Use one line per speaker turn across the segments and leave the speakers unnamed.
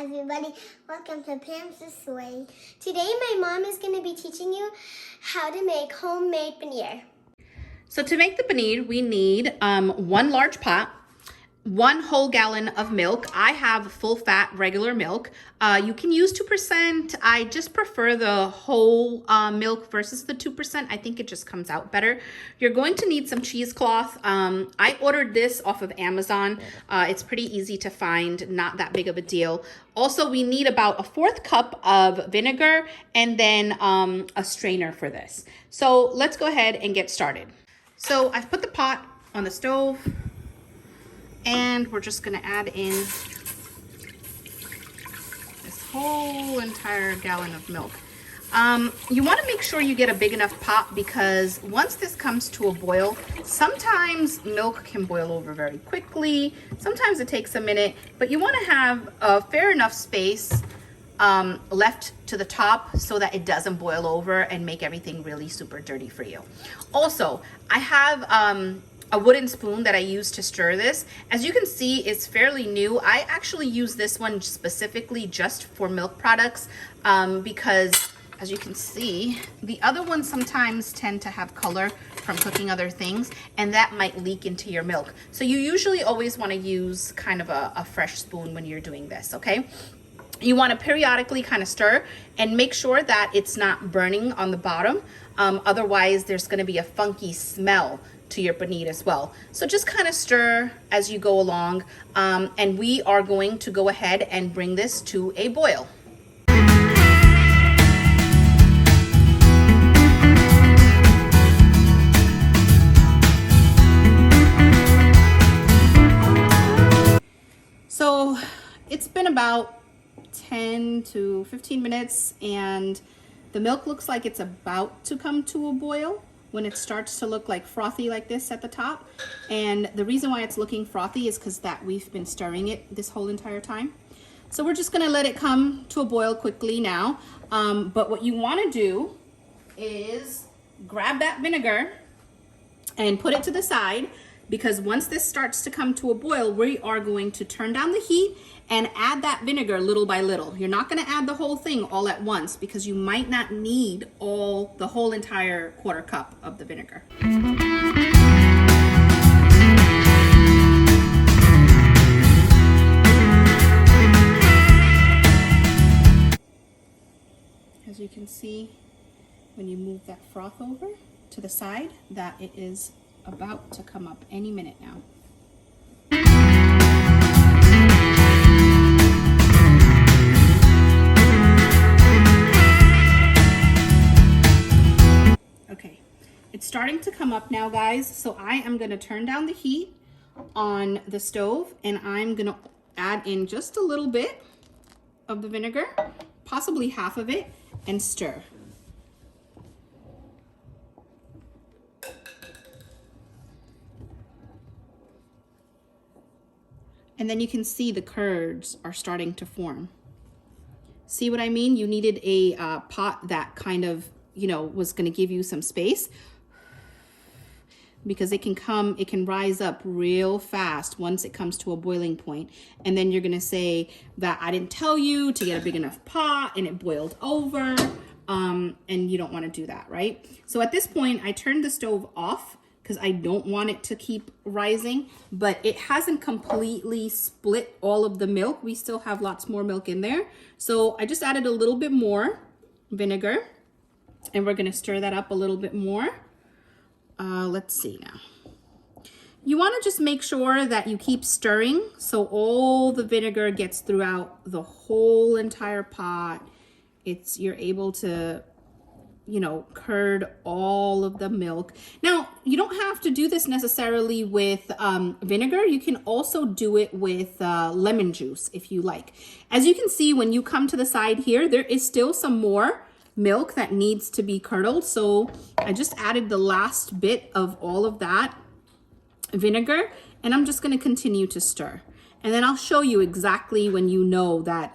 everybody, welcome to Pam's Way. Today my mom is going to be teaching you how to make homemade paneer.
So to make the paneer, we need 1 large pot, 1 whole gallon of milk. I have full fat regular milk. You can use 2%. I just prefer the whole milk versus the 2%. I think it just comes out better. You're going to need some cheesecloth. I ordered this off of Amazon. It's pretty easy to find, not that big of a deal. Also, we need about a 1/4 cup of vinegar and then a strainer for this. So let's go ahead and get started. So I've put the pot on the stove. And we're just gonna add in this whole entire gallon of milk. You wanna make sure you get a big enough pot because once this comes to a boil, sometimes milk can boil over very quickly. Sometimes it takes a minute, but you wanna have a fair enough space left to the top so that it doesn't boil over and make everything really super dirty for you. Also, I have a wooden spoon that I use to stir this. As you can see, it's fairly new. I actually use this one specifically just for milk products because as you can see, the other ones sometimes tend to have color from cooking other things and that might leak into your milk. So you usually always want to use kind of a fresh spoon when you're doing this, okay? You want to periodically kind of stir and make sure that it's not burning on the bottom. Otherwise, there's going to be a funky smell to your paneer as well. So just kind of stir as you go along. And we are going to go ahead and bring this to a boil. So it's been about 10 to 15 minutes and the milk looks like it's about to come to a boil when it starts to look like frothy like this at the top. And the reason why it's looking frothy is because that we've been stirring it this whole entire time. So we're just gonna let it come to a boil quickly now. But what you wanna do is grab that vinegar and put it to the side because once this starts to come to a boil, we are going to turn down the heat and add that vinegar little by little. You're not gonna add the whole thing all at once because you might not need the whole entire 1/4 cup of the vinegar. As you can see, when you move that froth over to the side, that it is about to come up any minute now. Okay, it's starting to come up now, guys. So I am gonna turn down the heat on the stove and I'm gonna add in just a little bit of the vinegar, possibly half of it, and stir. And then you can see the curds are starting to form. See what I mean? You needed a pot that kind of, was gonna give you some space because it can rise up real fast once it comes to a boiling point. And then you're gonna say that I didn't tell you to get a big enough pot and it boiled over. And you don't wanna do that, right? So at this point, I turned the stove off because I don't want it to keep rising, but it hasn't completely split all of the milk. We still have lots more milk in there. So I just added a little bit more vinegar and we're gonna stir that up a little bit more. Let's see now. You wanna just make sure that you keep stirring so all the vinegar gets throughout the whole entire pot. You're able to curd all of the milk. Now, you don't have to do this necessarily with vinegar. You can also do it with lemon juice if you like. As you can see, when you come to the side here, there is still some more milk that needs to be curdled. So I just added the last bit of all of that vinegar and I'm just gonna continue to stir. And then I'll show you exactly when you know that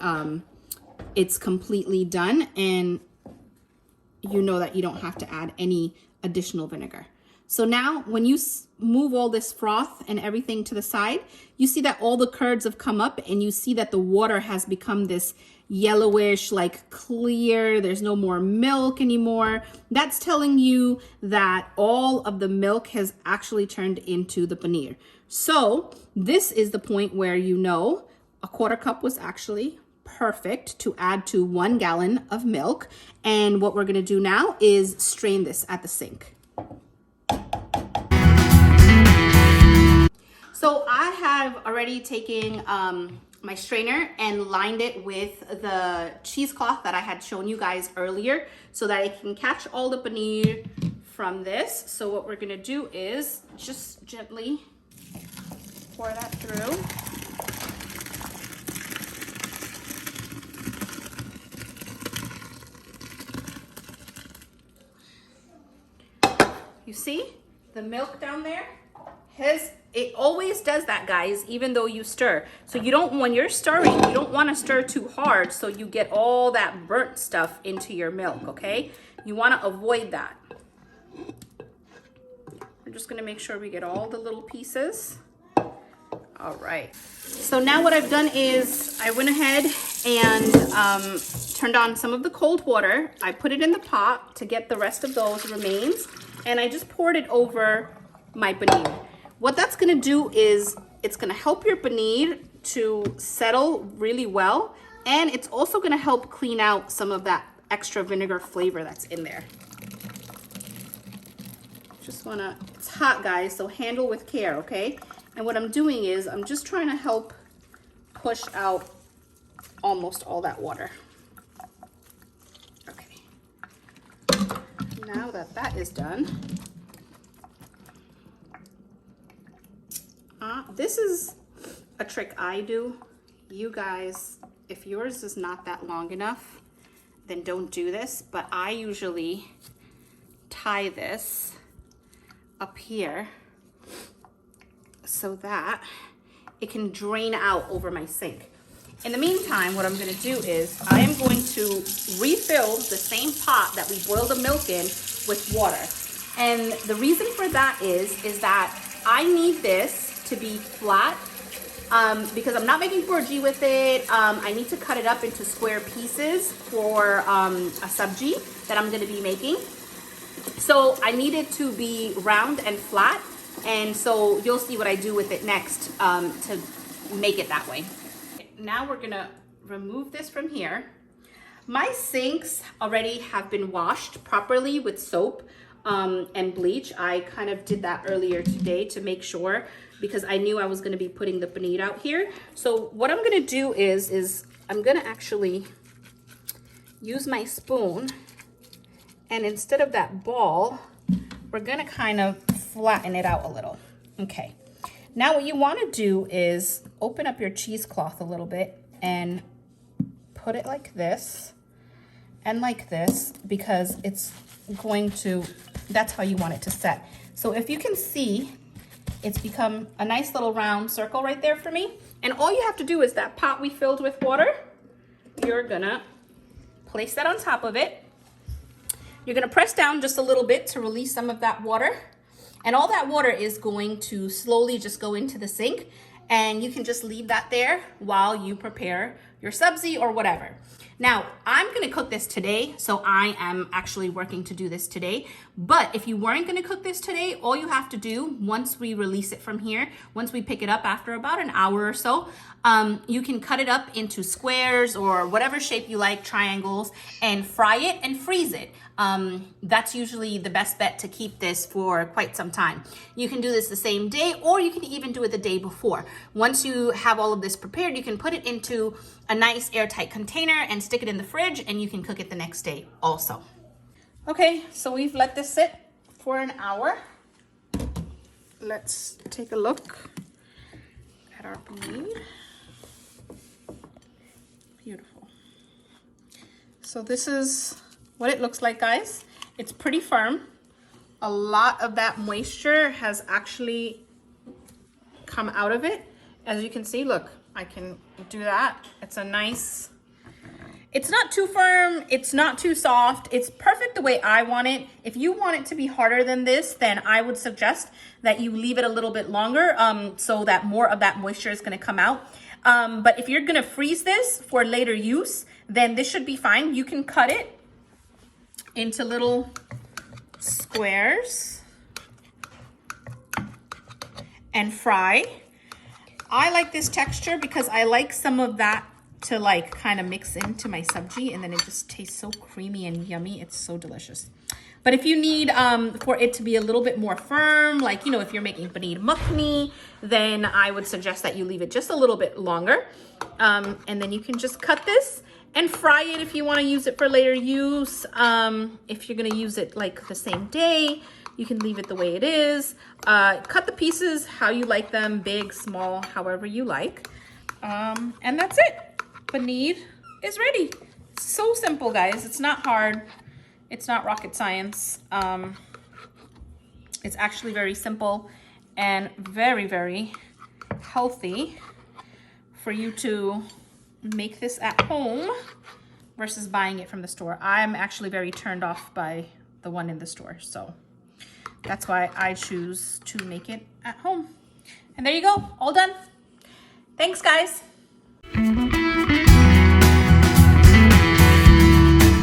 it's completely done and you know that you don't have to add any additional vinegar. So now when you move all this froth and everything to the side, you see that all the curds have come up, and you see that the water has become this yellowish, like clear. There's no more milk anymore. That's telling you that all of the milk has actually turned into the paneer. So this is the point where you know a 1/4 cup was actually perfect to add to 1 gallon of milk. And what we're gonna do now is strain this at the sink. So I have already taken my strainer and lined it with the cheesecloth that I had shown you guys earlier so that it can catch all the paneer from this. So what we're gonna do is just gently pour that through. You see the milk down there? It always does that, guys, even though you stir. So you don't, when you're stirring, you don't want to stir too hard so you get all that burnt stuff into your milk, okay? You want to avoid that. We're just going to make sure we get all the little pieces. All right. So now what I've done is I went ahead and turned on some of the cold water. I put it in the pot to get the rest of those remains, and I just poured it over my paneer. What that's gonna do is it's gonna help your paneer to settle really well, and it's also gonna help clean out some of that extra vinegar flavor that's in there. Just wanna, it's hot, guys, so handle with care, okay? And what I'm doing is I'm just trying to help push out almost all that water. Okay. Now that that is done, this is a trick I do. You guys, if yours is not that long enough, then don't do this. But I usually tie this up here so that it can drain out over my sink. In the meantime, what I'm gonna do is I am going to refill the same pot that we boiled the milk in with water. And the reason for that is that I need this to be flat because I'm not making burji with it. I need to cut it up into square pieces for a sabji that I'm gonna be making. So I need it to be round and flat. And so you'll see what I do with it next to make it that way. Now we're gonna remove this from here. My sinks already have been washed properly with soap and bleach. I kind of did that earlier today to make sure, because I knew I was gonna be putting the paneer out here. So what I'm gonna do is I'm gonna actually use my spoon, and instead of that ball, we're gonna kind of flatten it out a little. Okay. Now what you wanna do is open up your cheesecloth a little bit and put it like this and like this, because it's going to, that's how you want it to set. So if you can see, it's become a nice little round circle right there for me. And all you have to do is that pot we filled with water, you're gonna place that on top of it. You're gonna press down just a little bit to release some of that water. And all that water is going to slowly just go into the sink, and you can just leave that there while you prepare your sabzi or whatever. Now, I'm gonna cook this today, so I am actually working to do this today. But if you weren't gonna cook this today, all you have to do, once we release it from here, once we pick it up after about an hour or so, you can cut it up into squares or whatever shape you like, triangles, and fry it and freeze it. That's usually the best bet to keep this for quite some time. You can do this the same day, or you can even do it the day before. Once you have all of this prepared, you can put it into a nice airtight container and stick it in the fridge, and you can cook it the next day also. Okay, so we've let this sit for an hour. Let's take a look at our paneer. Beautiful. So this is what it looks like, guys. It's pretty firm. A lot of that moisture has actually come out of it. As you can see, look, I can do that. It's a nice It's not too firm, it's not too soft. It's perfect the way I want it. If you want it to be harder than this, then I would suggest that you leave it a little bit longer so that more of that moisture is gonna come out. But if you're gonna freeze this for later use, then this should be fine. You can cut it into little squares and fry. I like this texture because I like some of that to like kind of mix into my sabji, and then it just tastes so creamy and yummy. It's so delicious. But if you need for it to be a little bit more firm, like, you know, if you're making paneer makhni, then I would suggest that you leave it just a little bit longer. And then you can just cut this and fry it if you want to use it for later use. If you're going to use it like the same day, you can leave it the way it is. Cut the pieces how you like them, big, small, however you like. And that's it. Paneer is ready. So simple, guys. It's not hard. It's not rocket science. It's actually very simple and very, very healthy for you to make this at home versus buying it from the store. I'm actually very turned off by the one in the store, so that's why I choose to make it at home. And there you go, all done. Thanks, guys.